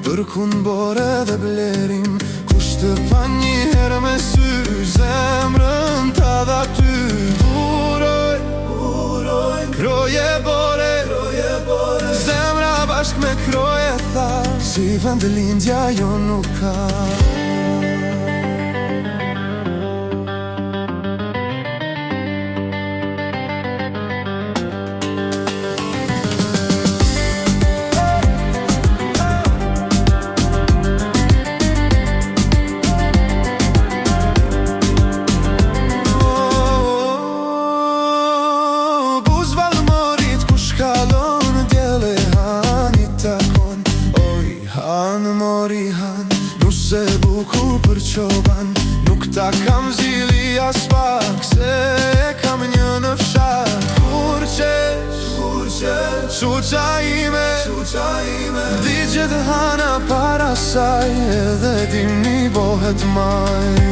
Për kun bore dhe blerim, kush të pa një herë me sy, zemrën ta dha ty. Uroj, kroje bore, zemra bashk me kroje tha, si vend lindja jo nuk ka. Mori han, nuse bukur për qoban, nuk ta kam zili as pak, se kam një në fshat. Kur qesh, shuqa ime, digjet hana para saj, edhe dimni bohet maj.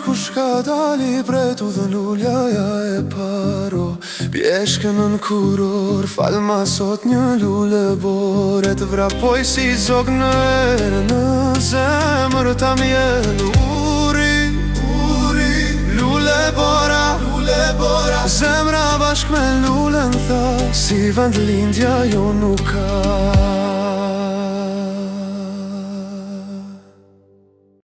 Kush ka dali bretu dhe luljaja e paro, pjeshkën në kuror, falma sot një lule bore, të vrapoj si zog në erë, në zemër ta mjell. Uri, lule bora, zemra bashk me lulen tha, si vend lindja jo nuk ka.